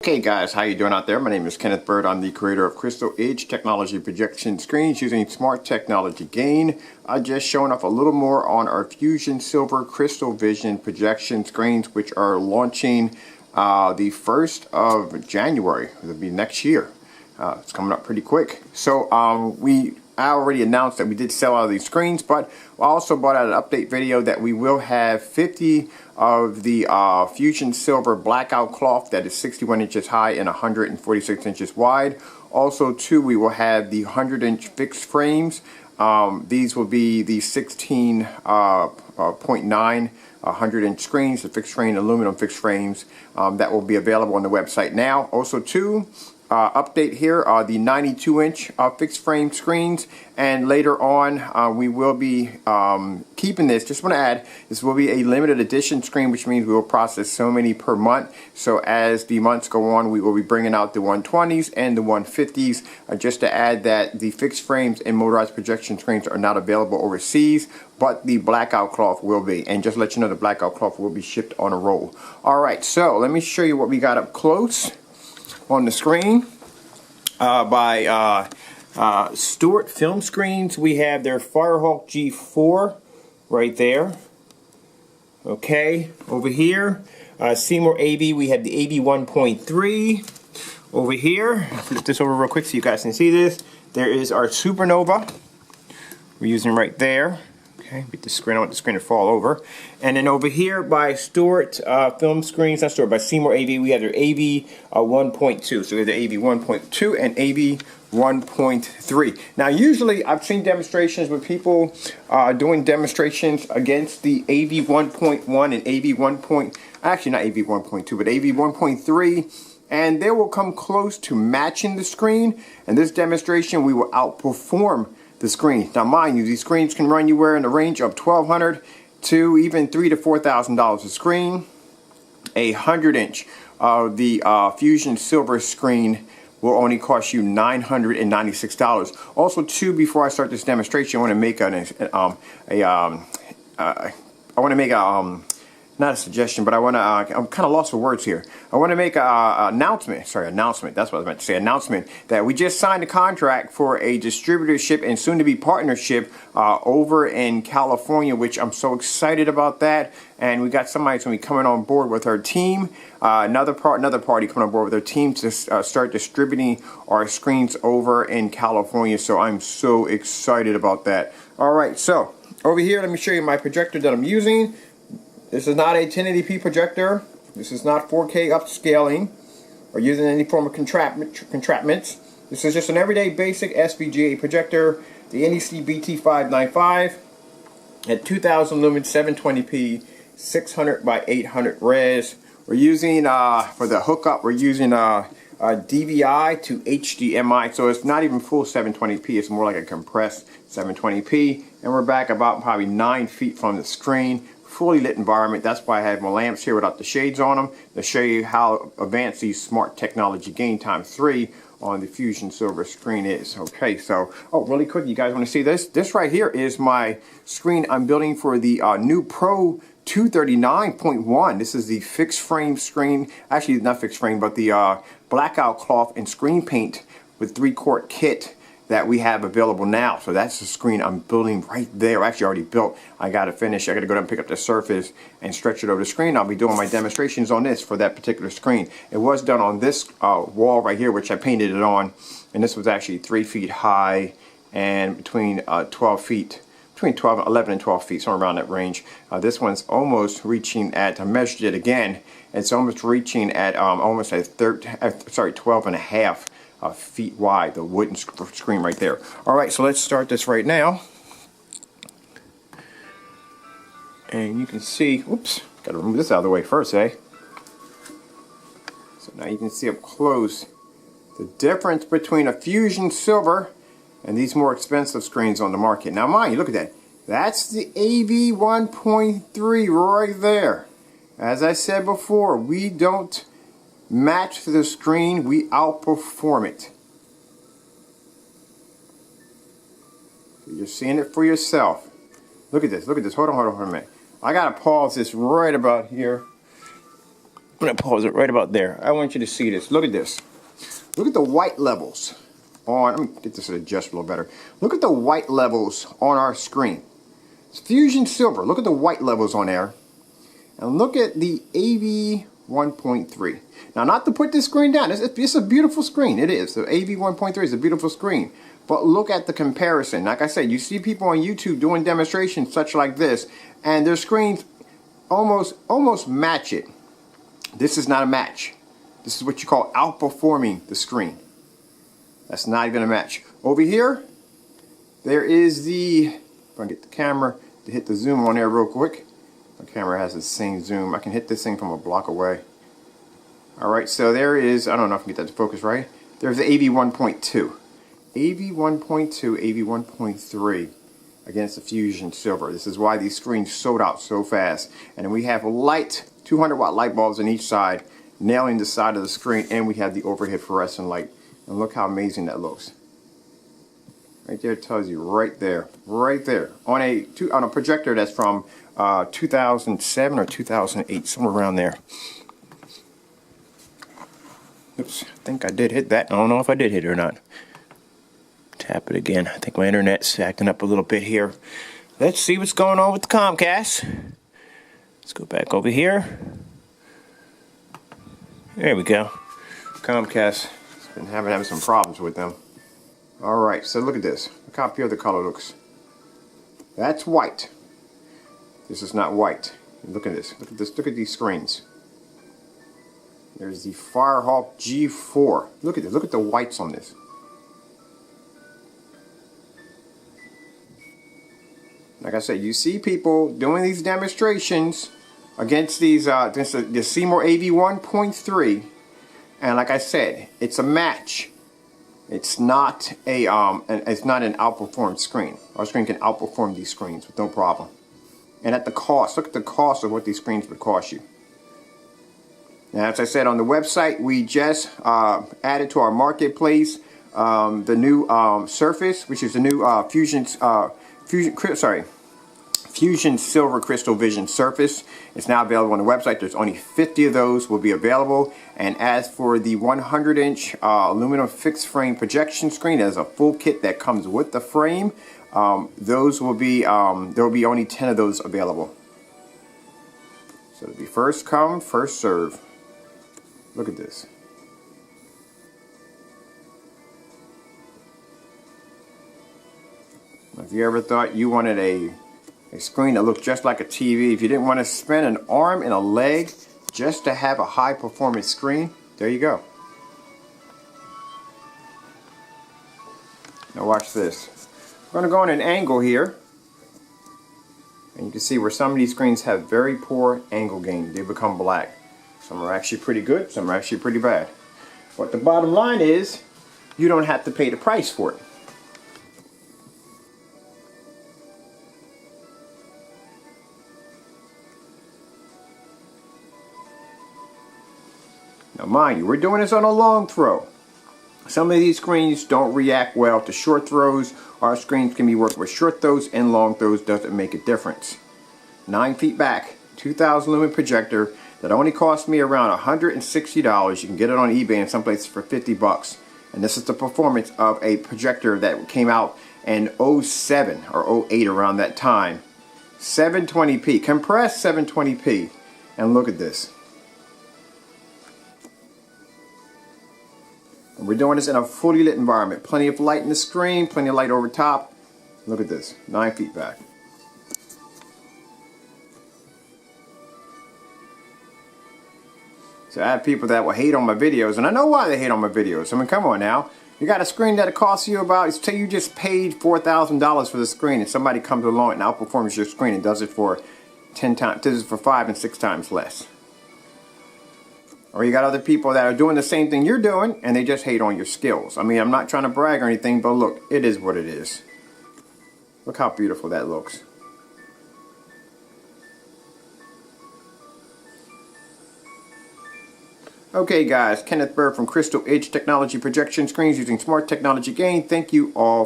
Okay guys, how you doing out there? My name is Kenneth Bird. I'm the creator of Crystal Edge Technology Projection Screens using Smart Technology Gain. Just showing off a little more on our Fusion Silver Crystal Vision projection screens, which are launching the 1st of January. It'll be next year. It's coming up pretty quick. So I already announced that we did sell out of these screens, but I also brought out an update video that we will have 50 of the Fusion Silver blackout cloth that is 61 inches high and 146 inches wide. Also, too, we will have the 100-inch fixed frames. These will be the 16.9 100-inch screens, the fixed frame aluminum fixed frames that will be available on the website now. Also, too, update here are the 92-inch fixed frame screens, and later on we will be keeping this. Just want to add, this will be a limited edition screen, which means we will process so many per month. So as the months go on, we will be bringing out the 120s and the 150s. Just to add that the fixed frames and motorized projection screens are not available overseas, but the blackout cloth will be. And just to let you know, the blackout cloth will be shipped on a roll. Alright, so let me show you what we got up close on the screen by Stuart Film Screens. We have their Firehawk G4 right there. Okay, over here, Seymour AV, we have the AV 1.3. Over here, flip this over real quick so you guys can see this. There is our Supernova. We're using right there. Okay, beat the screen. I want the screen to fall over. And then over here by Stuart Film Screens, not Stuart, by Seymour AV, we have their AV 1.2. So we have the AV 1.2 and AV 1.3. Now, usually I've seen demonstrations with people doing demonstrations against the AV 1.1 and AV 1. Actually, not AV 1.2, but AV 1.3. And they will come close to matching the screen. And this demonstration, we will outperform the screen. Now, mind you, these screens can run anywhere in the range of $1,200 to even $3,000 to $4,000 a screen. A 100-inch of the Fusion Silver screen will only cost you $996. Also, too, before I start this demonstration, I want to make not a suggestion, but I want to, I'm kind of lost for words here. I want to make an announcement, that's what I was meant to say, announcement, that we just signed a contract for a distributorship and soon-to-be partnership over in California, which I'm so excited about that. And we got somebody that's going to be coming on board with our team, another party coming on board with our team to start distributing our screens over in California. So I'm so excited about that. All right, so over here, let me show you my projector that I'm using. This is not a 1080p projector. This is not 4K upscaling or using any form of entrapments. This is just an everyday basic SVGA projector, the NEC BT595 at 2000 lumens, 720p, 600 by 800 res. We're using, for the hookup, we're using DVI to HDMI, so it's not even full 720p, it's more like a compressed 720p. And we're back about probably 9 feet from the screen. Fully lit environment. That's why I have my lamps here without the shades on them, to show you how advanced these Smart Technology Gain ×3 on the Fusion Silver screen is. Okay, so, really quick, you guys want to see this? This right here is my screen I'm building for the new Pro 239.1. This is the fixed frame screen, actually not fixed frame, but the blackout cloth and screen paint with 3-quart kit that we have available now. So that's the screen I'm building right there. Actually already built. I got to finish. I got to go down and pick up the surface and stretch it over the screen. I'll be doing my demonstrations on this for that particular screen. It was done on this wall right here, which I painted it on, and this was actually 3 feet high and between 12 feet, between 11 and 12 feet, somewhere around that range. This one's almost reaching at, I measured it again, it's almost reaching at almost at 12 and a half feet wide, the wooden screen right there. Alright, so let's start this right now. And you can see, oops, gotta remove this out of the way first, eh? So now you can see up close the difference between a Fusion Silver and these more expensive screens on the market. Now mind you, look at that. That's the AV 1.3 right there. As I said before, we don't match the screen, we outperform it. You're seeing it for yourself. Look at this, hold on a minute. I gotta pause this right about here. I'm going to pause it right about there. I want you to see this. Look at this. Look at the white levels on, let me get this adjusted a little better. Look at the white levels on our screen. It's Fusion Silver. Look at the white levels on there. And look at the AV 1.3. Now, not to put this screen down. It's a beautiful screen. It is. The AV 1.3 is a beautiful screen. But look at the comparison. Like I said, you see people on YouTube doing demonstrations such like this, and their screens almost match it. This is not a match. This is what you call outperforming the screen. That's not even a match. Over here, there is the, if I can get the camera to hit the zoom on there real quick. My camera has the same zoom. I can hit this thing from a block away. Alright, so there is, I don't know if I can get that to focus right. There's the AV 1.2. AV 1.2, AV 1.3 against the Fusion Silver. This is why these screens sold out so fast. And then we have light, 200 watt light bulbs on each side, nailing the side of the screen, and we have the overhead fluorescent light. And look how amazing that looks. Right there, it tells you right there, on a projector that's from 2007 or 2008, somewhere around there. Oops, I think I did hit that. I don't know if I did hit it or not. Tap it again. I think my internet's acting up a little bit here. Let's see what's going on with the Comcast. Let's go back over here. There we go. Comcast has been having some problems with them. Alright, so look at this. Look how pure the color looks. That's white. This is not white. Look at this. Look at this. Look at these screens. There's the Firehawk G4. Look at this. Look at the whites on this. Like I said, you see people doing these demonstrations against these the Seymour AV 1.3, and like I said, it's a match. It's not a it's not an outperformed screen. Our screen can outperform these screens with no problem. And at the cost, look at the cost of what these screens would cost you. Now, as I said on the website, we just added to our marketplace the new Surface, which is the new Fusion Silver Crystal Vision Surface. It's now available on the website. There's only 50 of those will be available. And as for the 100-inch aluminum fixed frame projection screen, there's a full kit that comes with the frame. Those will be there will be only 10 of those available. So it'll be first come, first serve. Look at this. If you ever thought you wanted a screen that looked just like a TV, if you didn't want to spend an arm and a leg just to have a high performance screen, there you go. Now watch this. I'm going to go on an angle here, and you can see where some of these screens have very poor angle gain. They become black. Some are actually pretty good, some are actually pretty bad. But the bottom line is, you don't have to pay the price for it. Now mind you, we're doing this on a long throw. Some of these screens don't react well to short throws. Our screens can be worked with short throws and long throws, doesn't make a difference. 9 feet back, 2,000 lumen projector that only cost me around $160. You can get it on eBay in some places for 50 bucks. And this is the performance of a projector that came out in 07 or 08 around that time. 720p, compressed 720p. And look at this. And we're doing this in a fully lit environment. Plenty of light in the screen, plenty of light over top. Look at this, 9 feet back. So I have people that will hate on my videos, and I know why they hate on my videos. I mean, come on now. You got a screen that costs you about, say you just paid $4,000 for the screen, and somebody comes along and outperforms your screen and does it for 10 times, does it for 5 and 6 times less. Or you got other people that are doing the same thing you're doing, and they just hate on your skills. I mean, I'm not trying to brag or anything, but look, it is what it is. Look how beautiful that looks. Okay guys, Kenneth Bird from Crystal Edge Technology Projection Screens using smart technology gain. Thank you all.